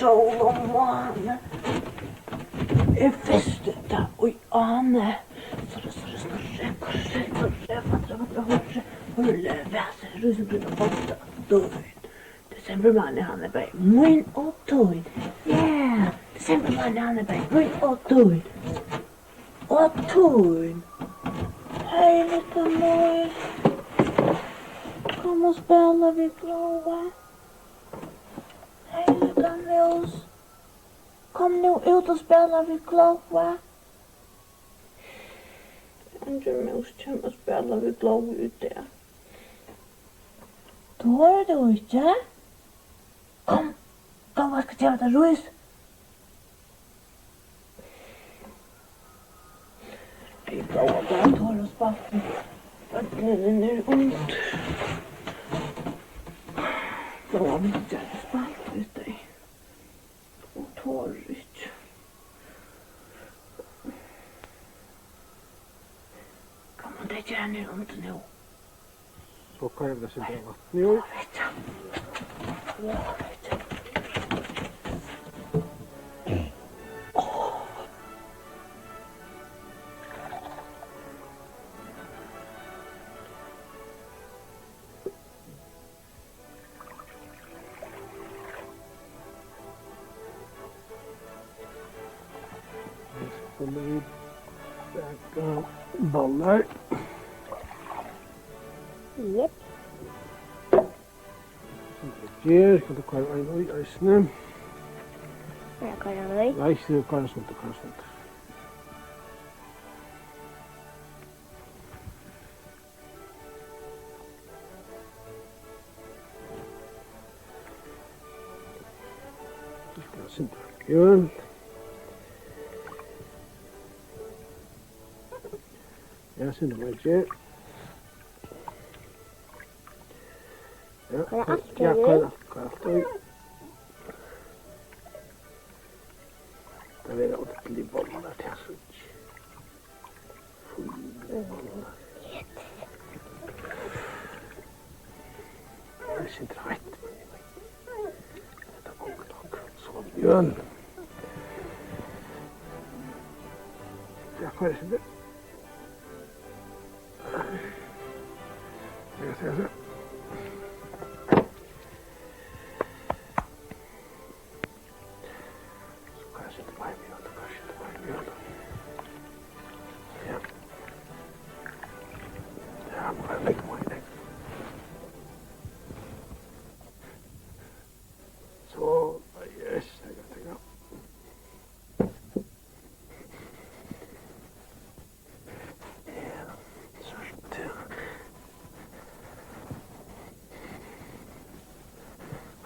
sol och måne är fästet och ane. Så det korre, hulle, väser, rusbruna, borta, död. Decemberman i Hanneberg, mun och tøyd. Yeah, decemberman i Hanneberg, mun och tøyd. Och tøyd. Hej lite moj. Kom och spela vid Gloa. Hej lite mus. Kom nu ut och spela vid Gloa. Andra mus kommer och spela vid Gloa ute. Tår du inte? Kom, vad ska jag ta Ruiz? Jag går bara tår och spatten. Den är ont. Då har vi inte spalt ut dig. Och tårigt. Kan man det göra nu ont nu? Så kan det sig bra. Jo. Jag vet. Kommer vi bäka bollar. Japp. Ger, kan du kalla en oj, isne. Jag kallar mig. Nej, det kan sånt. Det ska inte göra. Jag ser det inte. Ja, kan allt. Det är åt till bollar till så. Det ser inte rätt. Det går nog så björn. Jag kan inte. Jag ser så.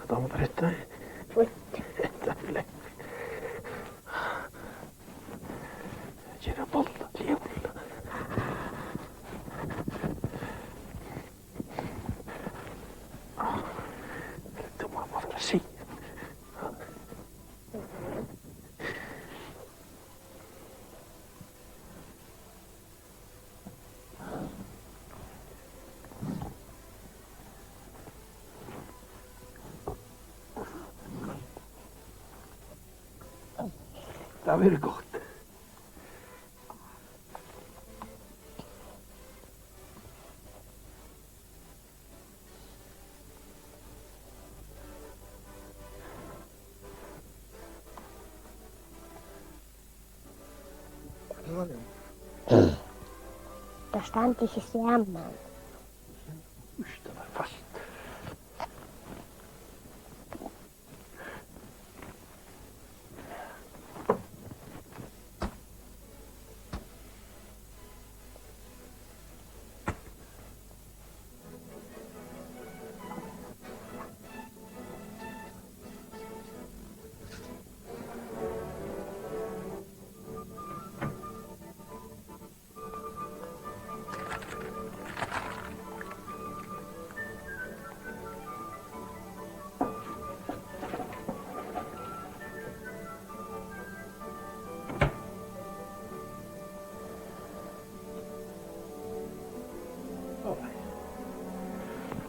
Vad var detta? Detta är lätt. Gera bollar, levla. Det var vad för sig. Det har varit gott. Da stand ich samman. Usch, det var fast.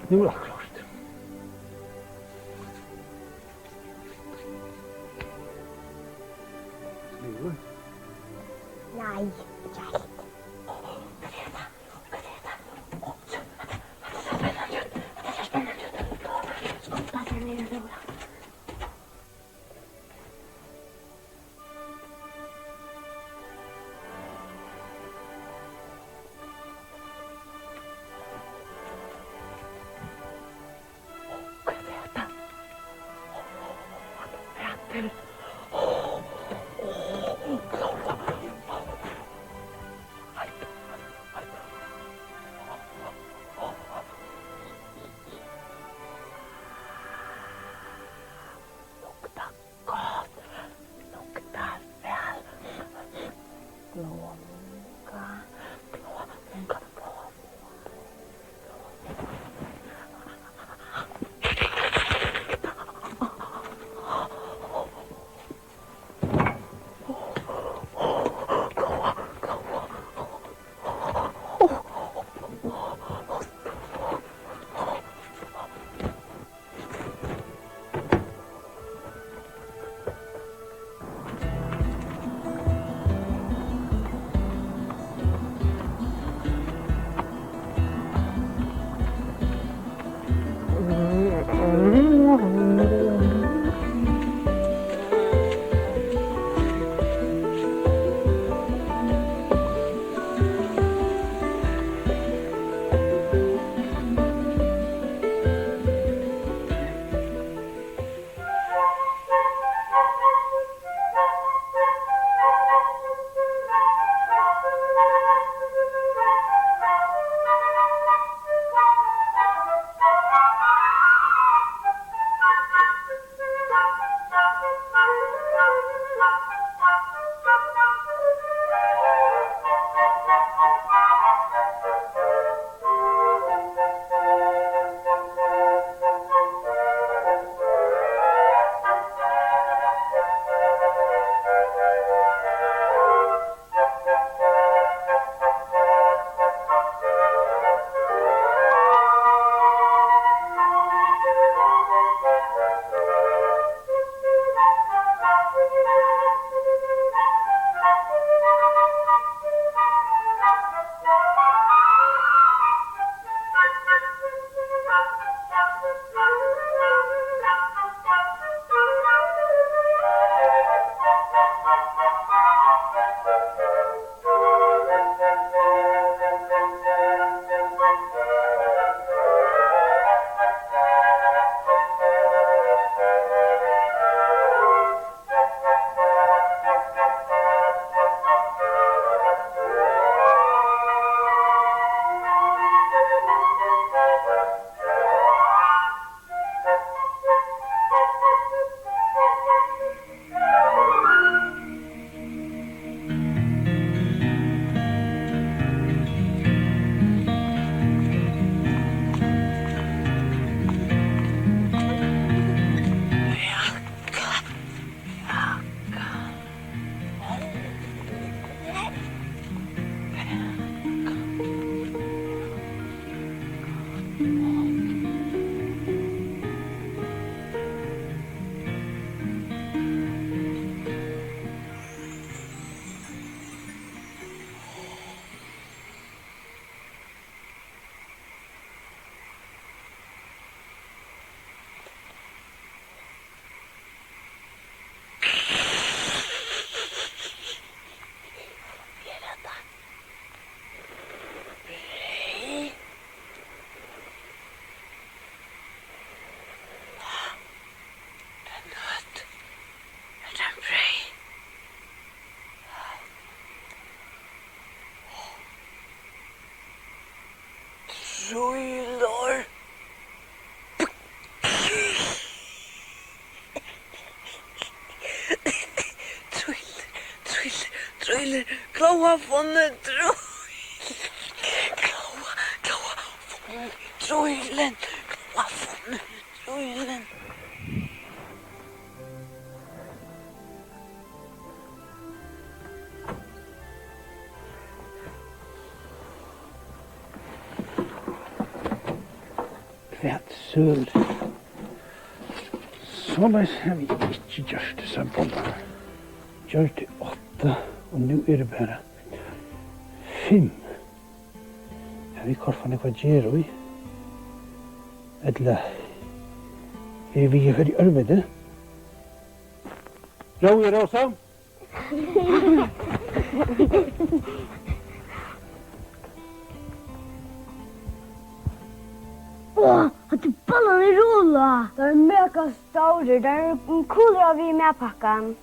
Nu är det klart. Nei. Nei, kjært. Trailer. Trailer. Gláa funnet Gláa funnet trailen. Gláa funnet trailen. Hvert søl. Såleis har vi ikke gjort det som boller. Gjør det 8 8 och nu är det bara 5. Jag vet korfan är vad ger i. Eller är vi här i arbete? Roger Rosa? Åh, att bollarna rullar. Det är mega stora. Det är coolare vid medpackan.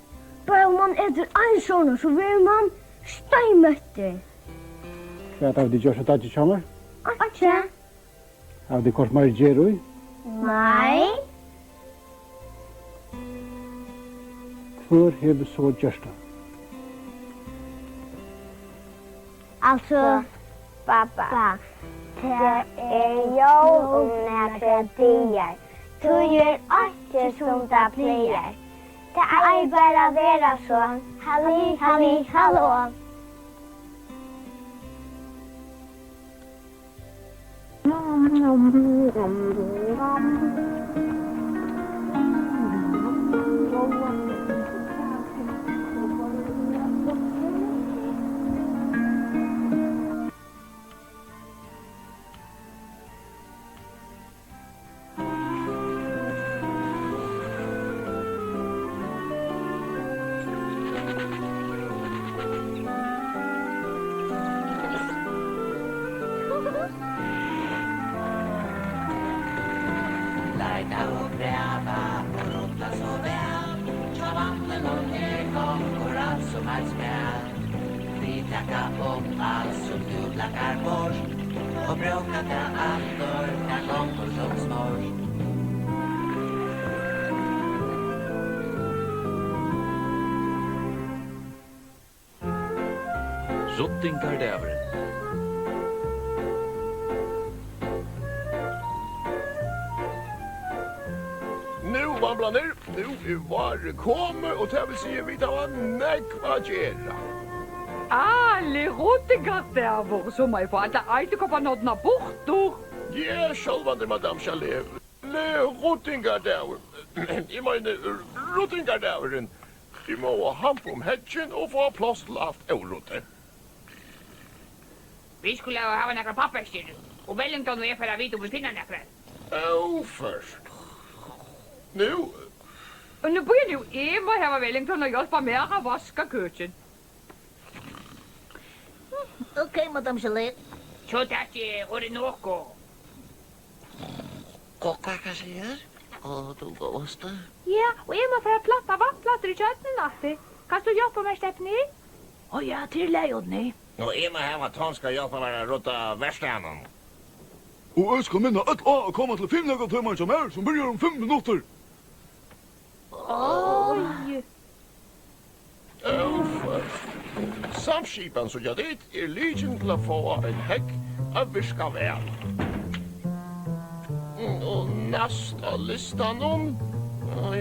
Bara om man äter en sån så blir man steinmötte. Vad har du gjort så att du kommer? Atja? Har du kort mer ger i? Nej. För har du så gjort det? Alltså, pappa. Det är jag om några dagar. Du gör allt som det plejer. Det är bara vera så. Halli, halli, hallå. Lajta och gräva och rotta så väl. Ta vatten och nergång och allt som är smäll. Vi tackar upp allt som du lackar bort. Och bråkar det alltid när gånger som smort. Rottingardävren. Nu vandrar ner, nu var kommer och det vill säga vi tar nekva gera. Alle rottingardäver som är på alla ätekopparnådna bortor. Ja, självande madame Chalet. Le Rottingardauer. Jag menar, Rottingardaueren. De må ha om hedgen och få plats till allt orote. Vi skulle ha några papperskedjor. Och Wellington och för att veta om vi finner några. Först. Nu, Och nu börjar nu Emma här var Wellington och hjälpa med att vaska köken. Okej, madame Chalet. Så tack Orinoco. Kocka kanske här? Och du gåste. Ja, och Emma för att platta vattplattor i köttet natte. Kan du hjälpa mig, Stephanie? Och ja, till lejon. Och Emma här var Tom ska hjälpa mig att rota värstanen. Och jag ska minna att komma till 5 timmar som börjar om 5 minuter. Oj. först. Samskipan så jag det är lygen till att få en häck av viska väl. Och nästa listan om. Ja,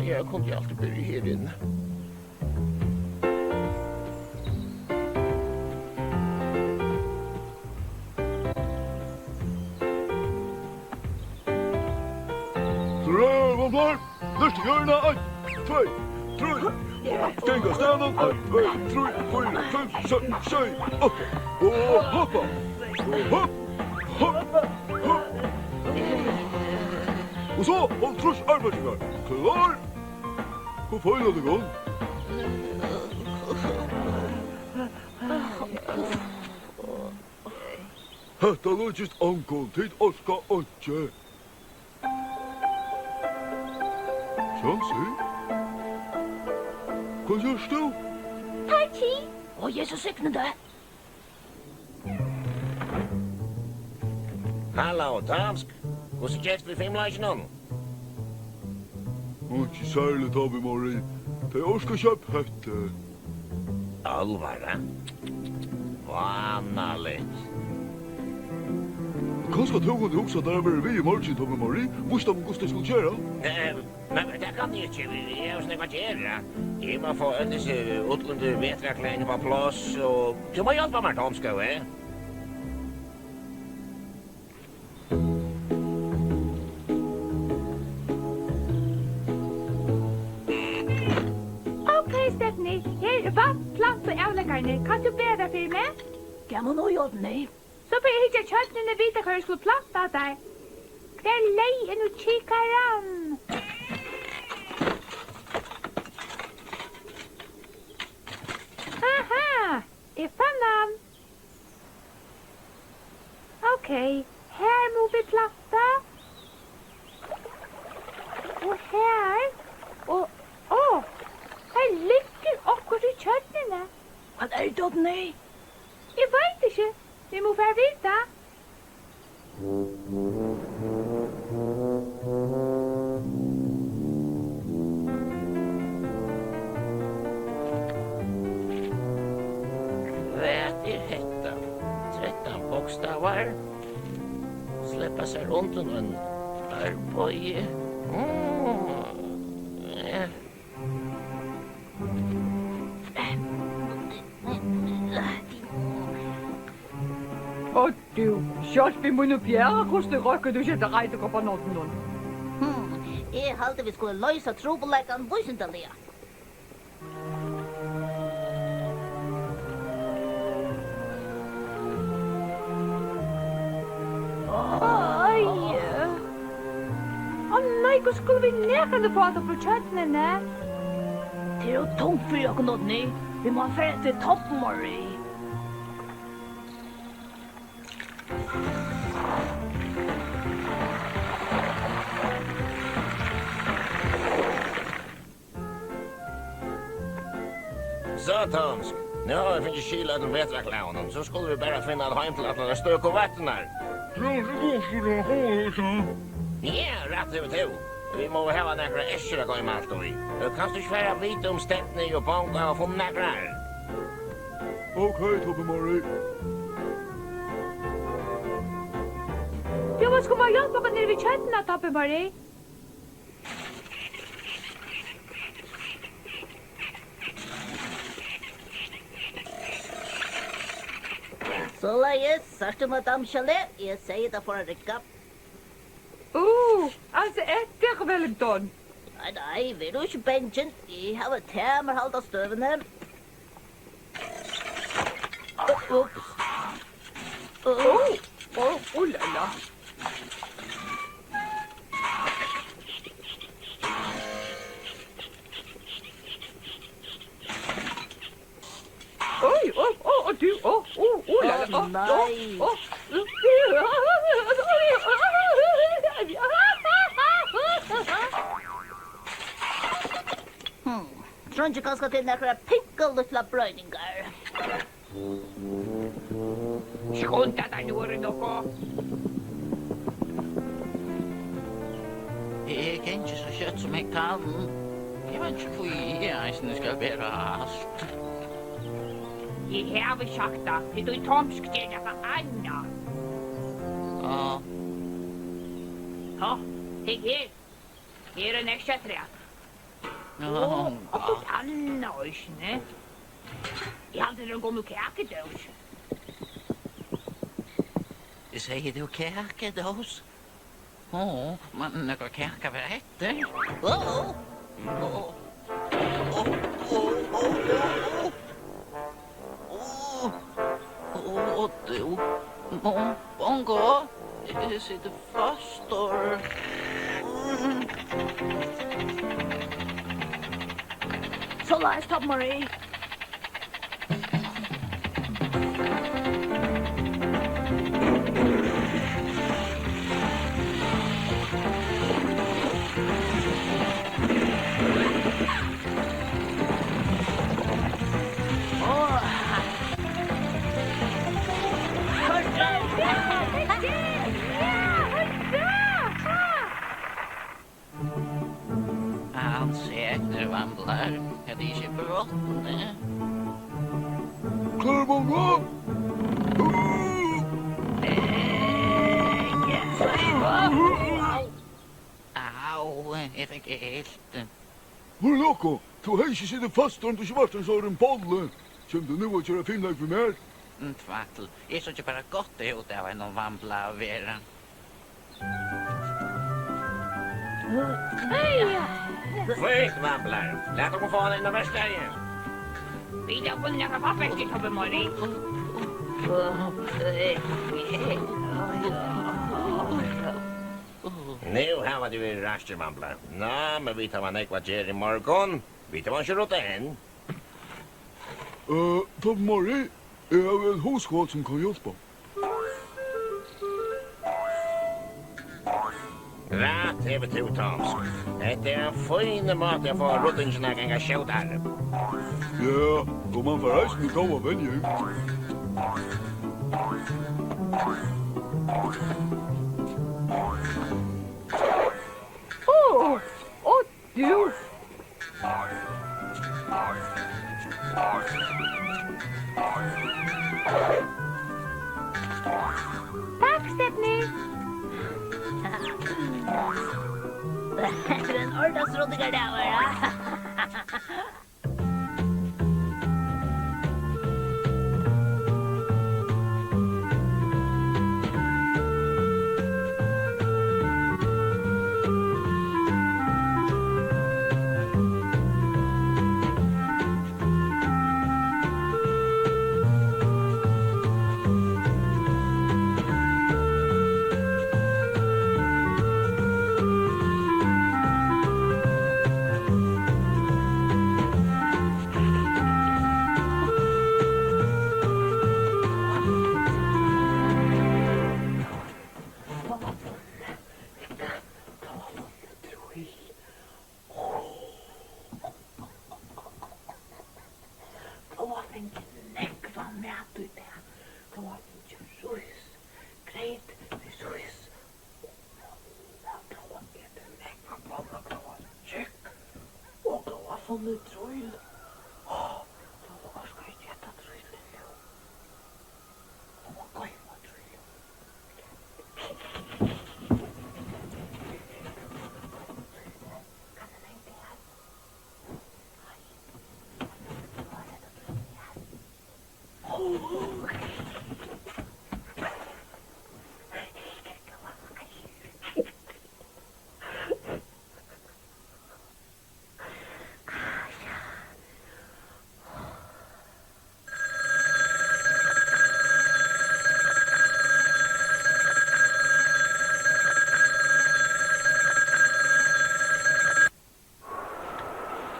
jag kunde alltid börja här inne. Nästa hjörna, 1, 2, 3. Stänga stenen, 1, 2, 3, 4, 5, 6, 7, 8. Och hoppa. Hopp, hopp, hopp. Och så, om trus arbetsgångar. Klar. På följande gång. Detta logiskt ankom till Oskar Otje. Chansi? Vad görs du? Parti. Åh, Jesus säknade. Hallå, Tomsk. Hur ser det ut för filmlägen? Inte särskilt av i morgon. Det är Oskar köpphätte. Allvara? Vanligt. Kanske tog hon också där över vi i morgon av i morgon. Visst om Gustav skulle köra? Men det kan ni inte. Jag har snäckat göra. Jag må få en dessa utländer vetrakläder på plats och... Du må hjälpa mig, Tomska, va? Arne, kan du bære deg for meg? Gammel nå gjør nej. Så får jeg ikke kjøttene vite hva jeg skulle platta der. Hver leien og kikker an. Aha, jeg fann han. Ok, her må vi platta. Og her. Og, her ligger akkurat i kjøttene. Vad är det nej? Jeg vet ikke. Vi må være vite. Vad är detta? 13 bokstäver. Släppa sig runt en arböje. Og du, kjøtt vi må nå bjerre hvordan det røkker du ikke til reite på nåten nå. Jeg halte vi skulle løse trobeleggene vysendelige. Oi. Nei, hvor skulle vi nekende få det på kjøttene? Det är ju tomt för jag något nej. Vi må färd till toppen, Marie. Satansk. Nu har vi finnit skila den bättre clownen, så skulle vi bara finna ett hem till att den stök och vatten här. Ja, rätt över to. Vi må ha några äschor att gå i malt och i. Kan du svära vita om stäckning och banka och få några här? Okej, Tobbe Marie. Jo, vad ska man hjälpa med nere vid kjøttene, Tappe Marie? Så leies, sørste madame Chalet, jeg sier det for å rykke. Altså etter Wellington. Nei, vi er jo ikke bensin. Jeg har et temerhalt av støvene. Ups. La la. Du, la la. Nei. Tror ikke ganske til nekre pinkelutla brøyninger. Skjønte deg nå er det noe. Jeg kan ikke så kjøtt som jeg kan. Jeg vet ikke hvor jeg skal være hast. Jeg har vel sagt det. Det er tomsk til det for Anna. Ja, hei her. Her er nekste træt. Og så Anna også, ne? Jeg hadde den gå med kakedås. Sier du kakedås? Men noe kake var etter. Du, Bongo, jeg sitter fast og... Så lad os Tappe Marie. Han säkert vandlar. Det är inte bråttom. Klar, Bongo? Au, jag fick helt. Hur locko? Du har inte sitter fast under svarten så har en bolle. Kände du nu att göra finlag för mer? Tvattel. Jag såg inte bara gott det ut av en vandla av er. Fint, vamplar. Laat hem gewoon in de wedstrijd. Vi har funnet några papperstitt på morgon. Nu har du en rastermamblar. Nå, men vi tar man ekva ger i morgon. Vi tar man inte råta än. På morgon är jag en huskål som kan hjälpa. Rätt över till Toms. Det är en fin mat jag får ruttingarna gänga skjutar. Ja, och man får resten komma vänja. Åh, du! Tack, Stephanie! Det är en ordensrådiga där, va?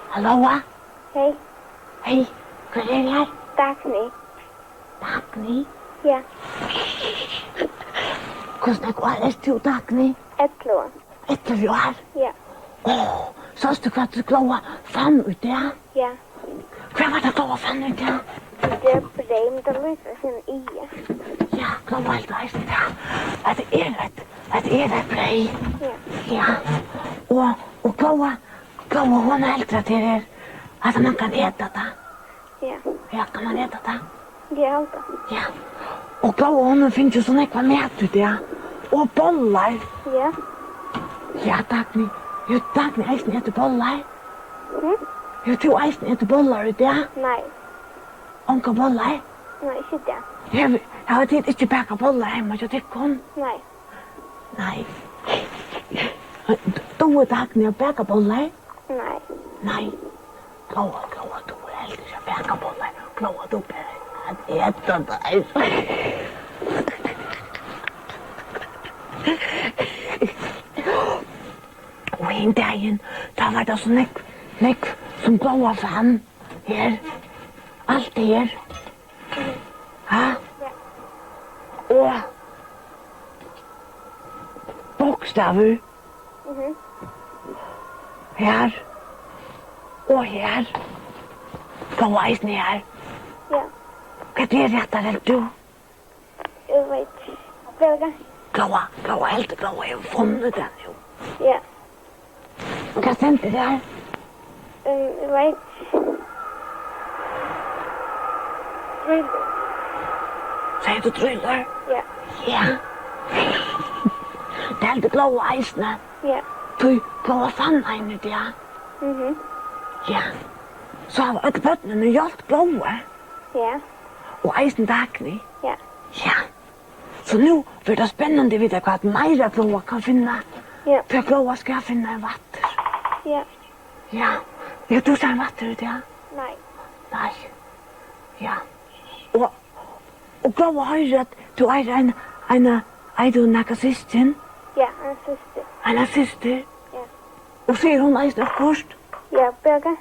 Hallå? Hej, Hej, vad är det här? Dagny. Dagny? Ja, Hvordan går det til Dagny? 11 11 år? Ja, Så du hva du Glóa fann ut det? ja. Hva var det Glóa fann ut det? Det är brev, det lyser sin i. Ja, Glóa helt eisen det. At det er et brei. Ja, Ja. Og Glóa, hon er eldre til det. At man kan äta det. ja. Ja, kan man äta det? Det är allt. Ja. Og Glóa, hon finnes jo sånn ekva mat ut det. Og bollar. Ja. Ja, Dagny. Jo, Dagny eisen etter bollar. Mm? Jo, du eisen etter bollar ut det. Nej, Onka bollar. nej, inte det. Jeg har tid ikke baka bollar hjemme, så det kom. Nej, Nei. Du er Dagny å baka bollar? nej. Nei. Glóa, du er heldig å baka bollar. Glóa, du bare at äta deg. Og en dagen, da var det så nekk som Glóa fann her. Alt det her. Ja? Og bokstaver. Mhm. Her. Og her. Glóa eisen her. Ja, Hva er det rettere enn du? jag vet. Belga. Glóa, helt Glóa, jeg har funnet den jo. Ja, Hva sendte det her? jag vet. Driller. Sier du tryller? Ja, Ja. Det er helt Glóa eisene. ja. Du, Glóa fann en ut, ja. Mhm. Ja. Så har alle bøttene hjulpet Glóa. Ja, Og eisen Dagny. ja. Ja. Så nu blir det spennende å vite hva meira Glóa kan finne. Ja. For Glóa skal finne en vatter. Ja, Ja. Ja, du ser en vatter ut, ja. nej. Nei. Ja. Og Glova høyre at du er er du nekka systin? Ja, en syster. En syster? Ja. Og sier hun eisen akkurst? Ja, Børge.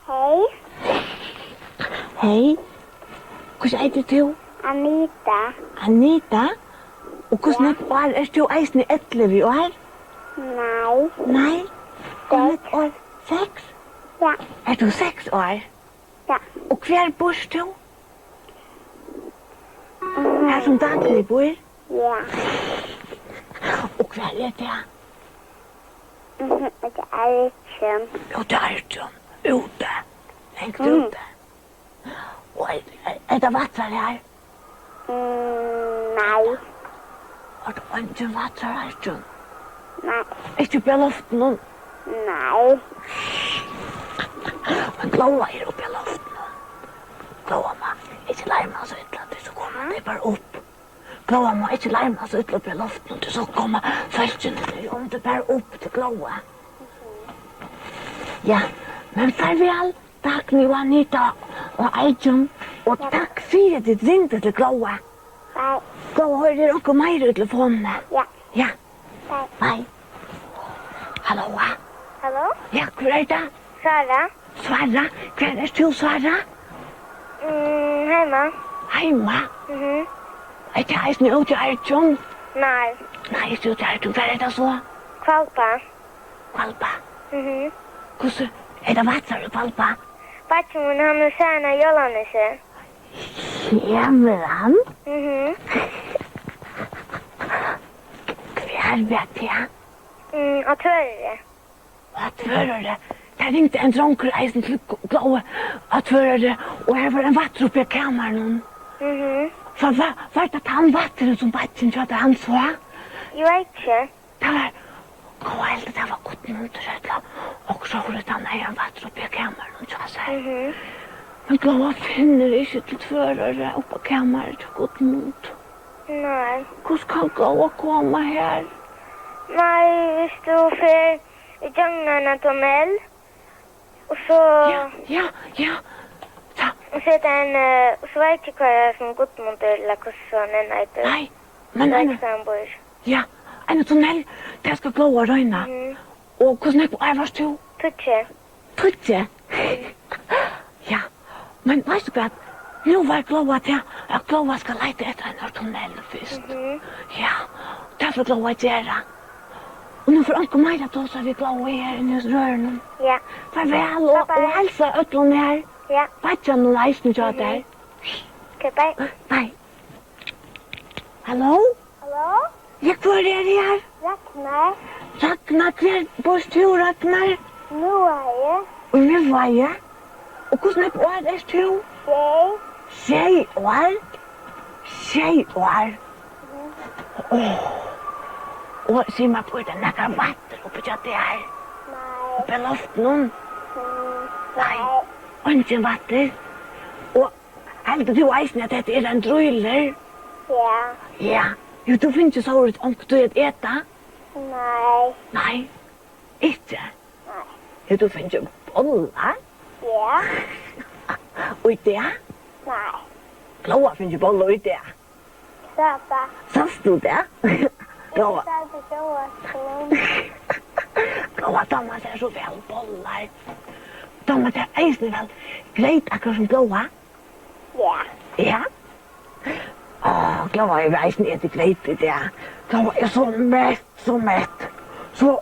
Hei. Hei. Hvordan er du? Anita. Anita? Og hvordan er du eisen i 11 år? Nei. Nei? Hvordan år? 6? Ja. Er du 6 år? Ja. Og hver bor du? Her som daglig bor? Ja. Og hver er det? Det er ikke. Jo, det er ikke. Ute. Lengt ute. Og er det vattrar her? Nei. Har du ikke vattrar her, John? Nei. Ikke på loften nå? Nei. Men Glova er oppe i loften nå. Glova må ikke larme så ytterligere, så kommer det bare opp. Glova må ikke larme så ytterligere i loften, så kommer følgene om det bare opp til Glova. Ja, men farvel, takk nu Anita og Eijon, og takk for at du ringte til Glova. Nei. Glova, hører dere noe mer i telefonen? Ja. Ja. Nei. Nei. Hallo? Hallo? Ja, hvor er det? Sara? Sara? Hvor er du, Sara? Heima. Heima? Er det eisen ut i Eijon? Nei. Nei, ikke ut i Eijon. Hvor er det så? Kvalpa. Kvalpa? Hvordan er det vattrar i Kvalpa? Batchen, han er særna Jollanese. Kommer han? Hver vet jeg? Og tørre. At førere, der ringte en dronker eisen til Glova at førere, og her var en vatter oppe i kammeren. For var det han vatteren som Batchen kjøtte han så? Jeg vet ikke. Det var, Glova helt det var godt munter, og så var det han en vatter oppe i kammeren, så seg. Men Glova finner ikke til førere oppe i kammeren til godt munter. Nei. Hvordan kan Glova komme her? Nei, hvis du får i junglarna tunnel. Och så... Ja. Och så är det en... Och så vet jag vad jag som Gudmundur eller hvordan den heter. Nej, men en... Ja, en tunnel. Der skal Glova røyna. Og hvordan er varst du? Tutje? Ja, men vet du hva? Nu var Glova til at Glova skal leite etter en tunnel først. Ja, derfor Glova gjøre. Og nu får Anke Meira tåsa vi Glova her inne hos røren. Ja. Farvel, og helsa øtlån her. Ja. Vatja noen eisen tja der. Okay, bye. Bye. Hallo? Hallo? Ja, hvor er det her? Ragnar. Ragnar, hver bors du, Ragnar? Nu er jeg. Og nu var jeg. Og hvordan er år er du? 6 år? 6 år? Og sier meg på den nekker vatter oppi til det her. Nei. Oppi loften. Nei. Og ikke vatter. Og heldig du eisen at dette er en drøyler? Ja. Ja. Jo, du finner ikke så hårdt om du er et eta? Nei. Nei. Ikke? Nei. Jo, du finner ikke boller? Ja. Og det? Nei. Glova finner ikke boller og det? Sapa. Sast du det? Glova. Glova, Thomas er så vel boller. Thomas er eisen vel greit akkurat som Glova? Ja. Ja? Glova er eisen etter greit i det. Glova er så mett. Så